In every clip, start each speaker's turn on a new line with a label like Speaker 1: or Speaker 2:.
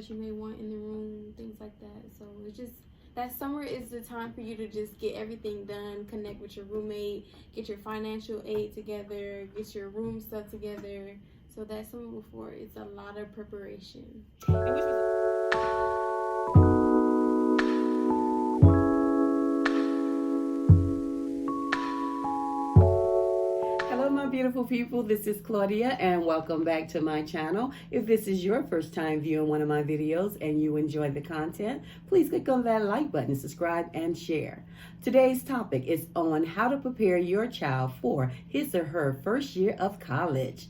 Speaker 1: that you may want in the room, things like that. So it's just that summer is the time for you to just get everything done, connect with your roommate, get your financial aid together, get your room stuff together. So that summer before, it's a lot of preparation.
Speaker 2: Beautiful people, this is Claudia and welcome back to my channel. If this is your first time viewing one of my videos and you enjoy the content, please click on that like button, subscribe, and share. Today's topic is on how to prepare your child for his or her first year of college.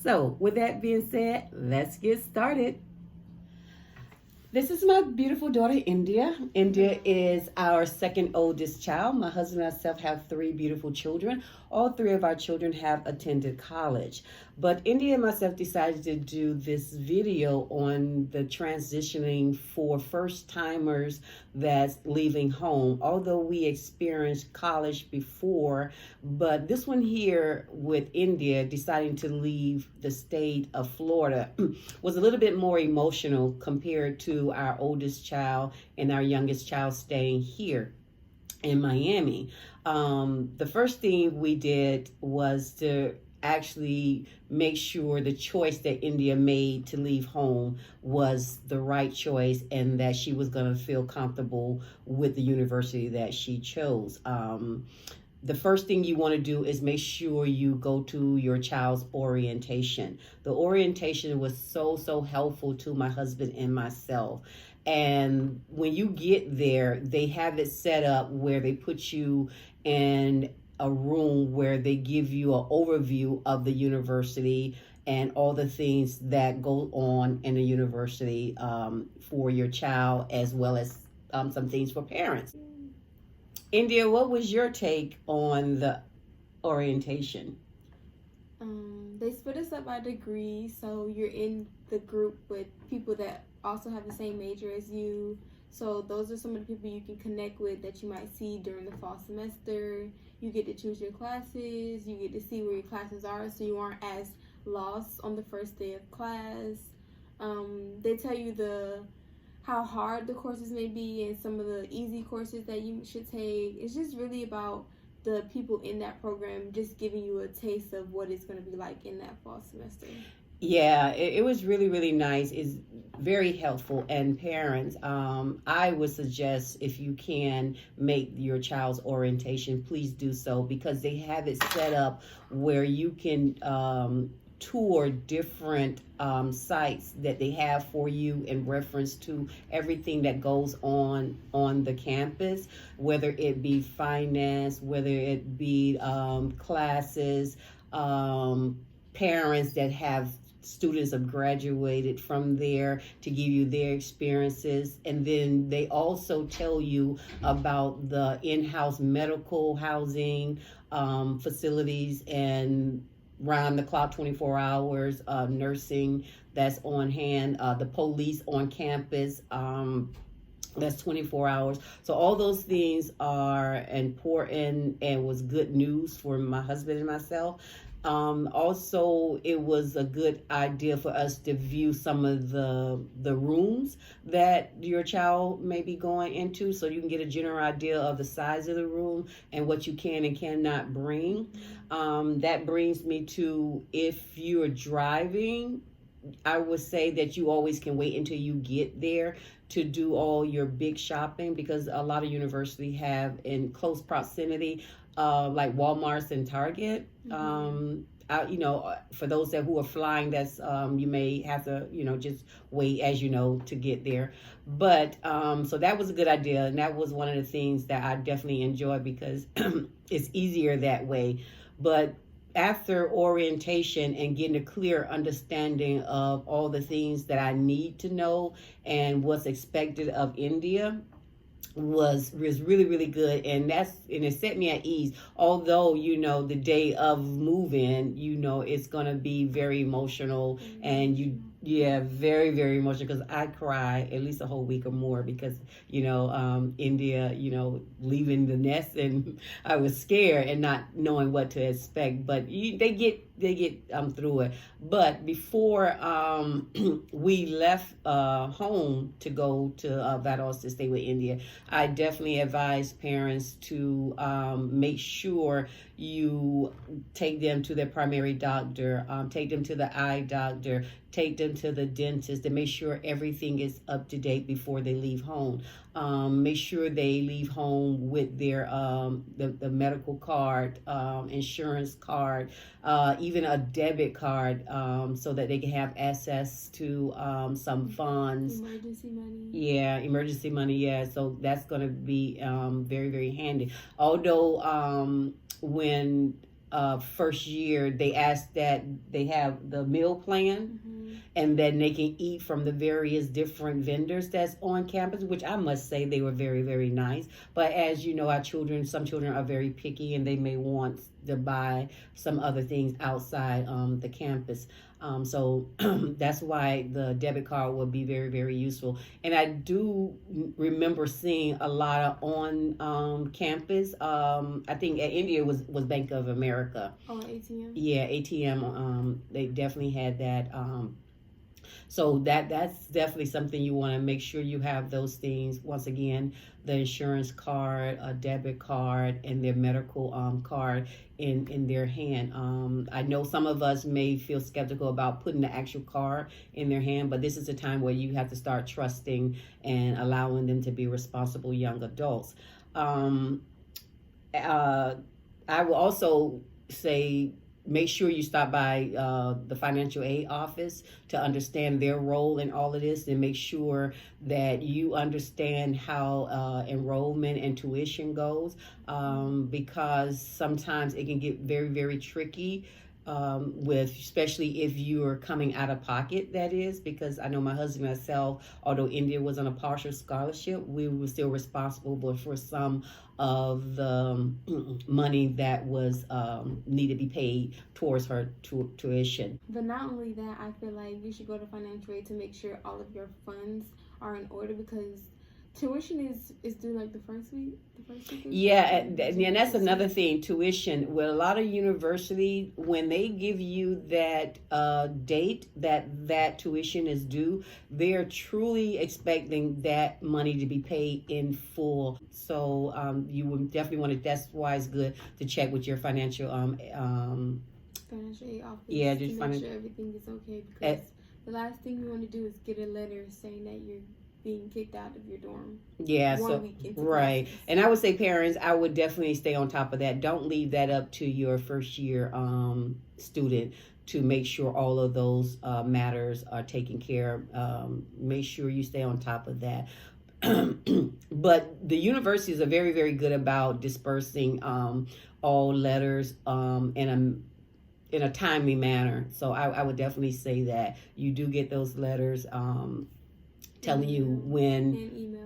Speaker 2: So with that being said, let's get started. This is my beautiful daughter, India. India is our second oldest child. My husband and myself have three beautiful children. All three of our children have attended college. But India and myself decided to do this video on the transitioning for first timers that's leaving home. Although we experienced college before, but this one here with India deciding to leave the state of Florida was a little bit more emotional compared to our oldest child and our youngest child staying here in Miami. The first thing we did was to actually make sure the choice that India made to leave home was the right choice and that she was going to feel comfortable with the university that she chose. The first thing you want to do is make sure you go to your child's orientation. The orientation was so helpful to my husband and myself. And when you get there, they have it set up where they put you in a room where they give you an overview of the university and all the things that go on in the university for your child, as well as some things for parents. India, what was your take on the orientation?
Speaker 1: They split us up by degree, so you're in the group with people that also have the same major as you. So those are some of the people you can connect with that you might see during the fall semester. You get to choose your classes, you get to see where your classes are, so you aren't as lost on the first day of class. They tell you how hard the courses may be and some of the easy courses that you should take. It's just really about the people in that program just giving you a taste of what it's going to be like in that fall semester.
Speaker 2: Yeah, it was really nice. It's very helpful. And parents, I would suggest if you can make your child's orientation, please do so, because they have it set up where you can tour different sites that they have for you in reference to everything that goes on the campus, whether it be finance, whether it be classes, parents that have students have graduated from there to give you their experiences. And then they also tell you about the in-house medical housing facilities and round the clock 24 hours nursing that's on hand, the police on campus, that's 24 hours. So all those things are important and was good news for my husband and myself. Also, it was a good idea for us to view some of the rooms that your child may be going into, so you can get a general idea of the size of the room and what you can and cannot bring. That brings me to, if you're driving, I would say that you always can wait until you get there to do all your big shopping, because a lot of universities have in close proximity like Walmart's and Target. For those who are flying, that's you may have to just wait to get there. But so that was a good idea, and that was one of the things that I definitely enjoyed because it's easier that way. But after orientation and getting a clear understanding of all the things that I need to know and what's expected of India, was really good, and it set me at ease. Although the day of moving, it's gonna be very emotional, and very emotional, because I cry at least a whole week or more because India, leaving the nest, and I was scared and not knowing what to expect. But they get get through it. But before we left home to go to Valdosta to stay with India, I definitely advise parents to make sure you take them to their primary doctor, take them to the eye doctor, take them to the dentist, to make sure everything is up to date before they leave home. Make sure they leave home with their the medical card, insurance card, even a debit card, so that they can have access to some funds.
Speaker 1: Emergency money.
Speaker 2: Yeah, emergency money. Yeah, so that's going to be very, very handy. Although when first year they ask that they have the meal plan, and then they can eat from the various different vendors that's on campus, which I must say they were very, very nice. But as you know, some children are very picky, and they may want to buy some other things outside the campus. So that's why the debit card will be very, very useful. And I do remember seeing a lot of on campus. I think at India was Bank of America.
Speaker 1: Oh, ATM.
Speaker 2: Yeah, ATM. They definitely had that. So that's definitely something you want to make sure you have those things. Once again, the insurance card, a debit card, and their medical card in their hand. I know some of us may feel skeptical about putting the actual card in their hand, but this is a time where you have to start trusting and allowing them to be responsible young adults. I will also say, make sure you stop by the financial aid office to understand their role in all of this, and make sure that you understand how enrollment and tuition goes, because sometimes it can get very, very tricky, especially if you are coming out of pocket, that is, because I know my husband and myself, although India was on a partial scholarship, we were still responsible for some of the money that was needed to be paid towards her tuition.
Speaker 1: But not only that, I feel like you should go to financial aid to make sure all of your funds are in order, because tuition is due like the first week.
Speaker 2: Yeah, and that's another thing. Tuition. With a lot of universities, when they give you that date that tuition is due, they're truly expecting that money to be paid in full. So you would definitely want to. That's why it's good to check with your financial
Speaker 1: financial aid office.
Speaker 2: Yeah,
Speaker 1: just to make sure everything is okay, because the last thing you want to do is get a letter saying that you're being kicked out of your dorm.
Speaker 2: Yeah, right. Classes. And I would say, parents, I would definitely stay on top of that. Don't leave that up to your first year student to make sure all of those matters are taken care of. Make sure you stay on top of that. But the universities are very, very good about dispersing all letters in a timely manner. So I would definitely say that you do get those letters telling you when,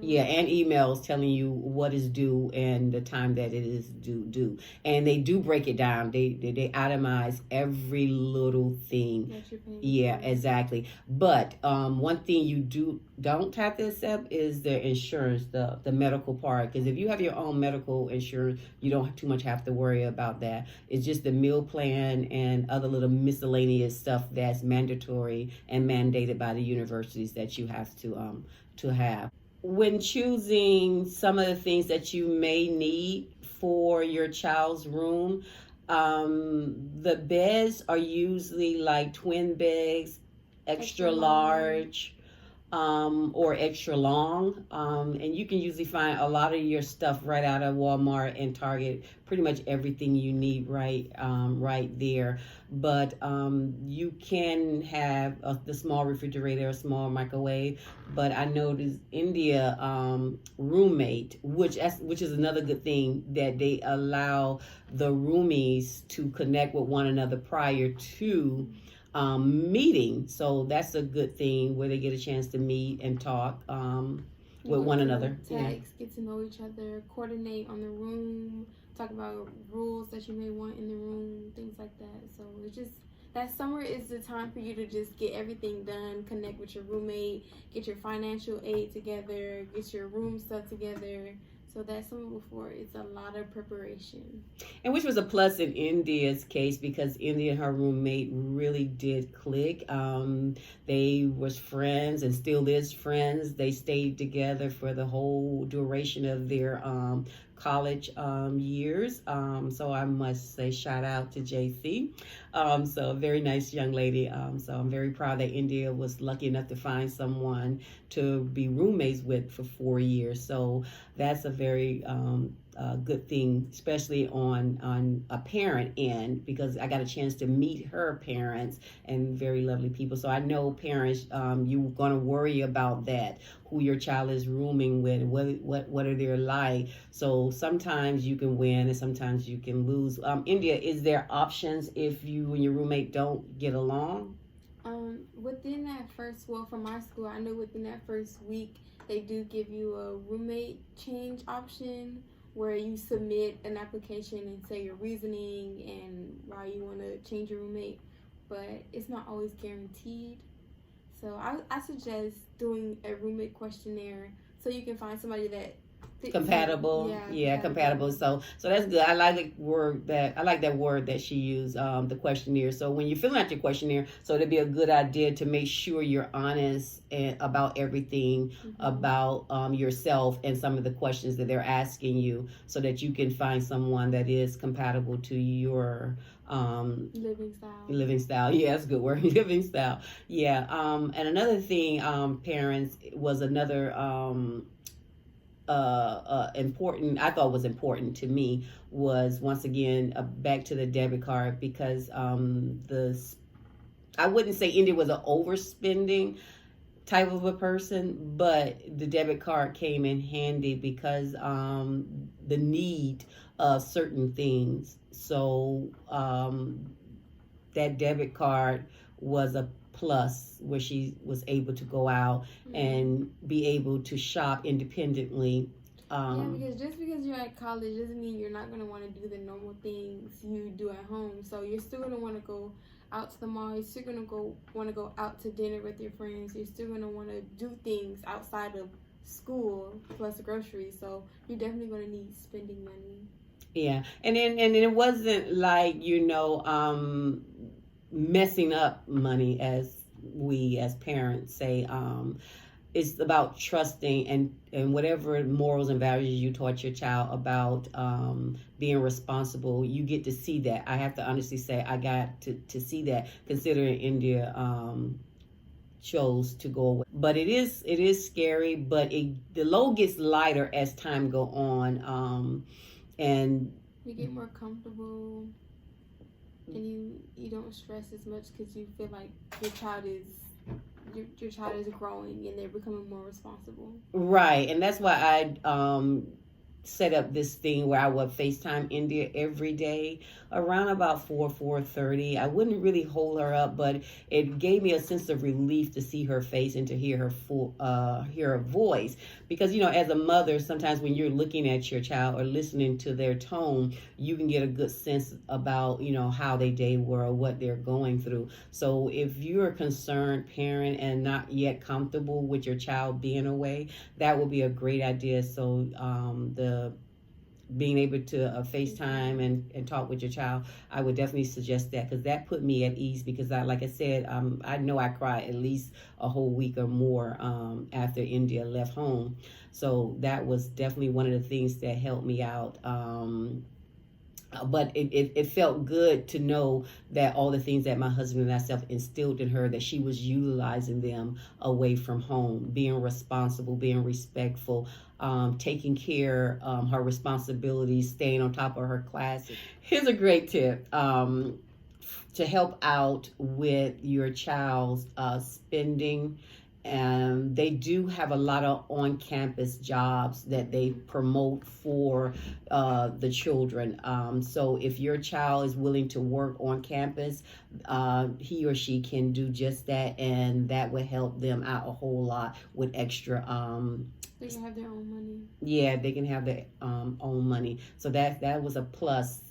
Speaker 2: and emails telling you what is due and the time that it is due. And they do break it down. They itemize every little thing. Yeah, exactly. But one thing you don't have to accept is the insurance, the medical part. Because if you have your own medical insurance, you don't too much have to worry about that. It's just the meal plan and other little miscellaneous stuff that's mandatory and mandated by the universities that you have to have. When choosing some of the things that you may need for your child's room, the beds are usually like twin beds, extra large, or extra long, and you can usually find a lot of your stuff right out of Walmart and Target. Pretty much everything you need right there. But you can have the small refrigerator, a small microwave. But I noticed India roommate, which is another good thing, that they allow the roomies to connect with one another prior to meeting. So that's a good thing, where they get a chance to meet and talk with one another.
Speaker 1: Text, get to know each other, coordinate on the room, talk about rules that you may want in the room, things like that. So it's just that summer is the time for you to just get everything done, connect with your roommate, get your financial aid together, get your room stuff together. So that summer before, it's a lot of preparation.
Speaker 2: And which was a plus in India's case because India and her roommate really did click. They was friends and still is friends. They stayed together for the whole duration of their college years. So I must say shout out to JC. So a very nice young lady. So I'm very proud that India was lucky enough to find someone to be roommates with for 4 years. So that's a very good thing, especially on a parent end, because I got a chance to meet her parents and very lovely people. So I know parents, you're going to worry about that, who your child is rooming with, what are they like. So sometimes you can win and sometimes you can lose. India, is there options if you and your roommate don't get along?
Speaker 1: Within that first, well, for my school, I know within that first week, they do give you a roommate change option where you submit an application and say your reasoning and why you want to change your roommate, but it's not always guaranteed. So I suggest doing a roommate questionnaire so you can find somebody that
Speaker 2: Compatible. Yeah, compatible. So that's good. I like that word that she used, the questionnaire. So when you're filling out your questionnaire, so it'd be a good idea to make sure you're honest about everything, about yourself and some of the questions that they're asking you, so that you can find someone that is compatible to your living style. Yeah, that's a good word. Living style. Yeah. And another thing, parents, was another important, I thought was important to me, was once again back to the debit card, because I wouldn't say India was an overspending type of a person, but the debit card came in handy because the need of certain things. So that debit card was a plus, where she was able to go out and be able to shop independently.
Speaker 1: Because just because you're at college doesn't mean you're not going to want to do the normal things you do at home. So you're still going to want to go out to the mall. You're still going to want to go out to dinner with your friends. You're still going to want to do things outside of school plus groceries. So you're definitely going to need spending money.
Speaker 2: Yeah, and it wasn't like, messing up money, as we as parents say. It's about trusting and whatever morals and values you taught your child about being responsible. You get to see that. I have to honestly say I got to see that, considering India chose to go away. But it is scary, but the load gets lighter as time go on, and
Speaker 1: you get more comfortable. And you don't stress as much because you feel like your child is growing and they're becoming more responsible.
Speaker 2: Right, and that's why I set up this thing where I would FaceTime India every day around about 4:30. I wouldn't really hold her up, but it gave me a sense of relief to see her face and to hear her voice, because as a mother, sometimes when you're looking at your child or listening to their tone, you can get a good sense about how their day were or what they're going through. So if you're a concerned parent and not yet comfortable with your child being away, that would be a great idea. So being able to FaceTime and talk with your child, I would definitely suggest that, because that put me at ease, because like I said, I know I cried at least a whole week or more after India left home. So that was definitely one of the things that helped me out. But it felt good to know that all the things that my husband and I instilled in her, that she was utilizing them away from home, being responsible, being respectful, taking care of her responsibilities, staying on top of her classes. Here's a great tip to help out with your child's spending. And they do have a lot of on-campus jobs that they promote for the children. So if your child is willing to work on campus, he or she can do just that, and that would help them out a whole lot with extra.
Speaker 1: They can have their own money.
Speaker 2: Yeah, they can have their own money. So that was a plus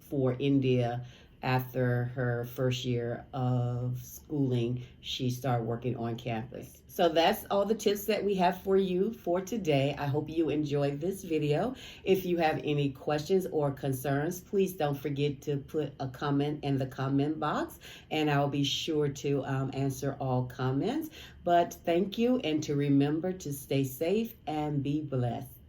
Speaker 2: for India. After her first year of schooling, she started working on campus. So that's all the tips that we have for you for today. I hope you enjoyed this video. If you have any questions or concerns, please don't forget to put a comment in the comment box, and I'll be sure to answer all comments. But thank you, and to remember to stay safe and be blessed.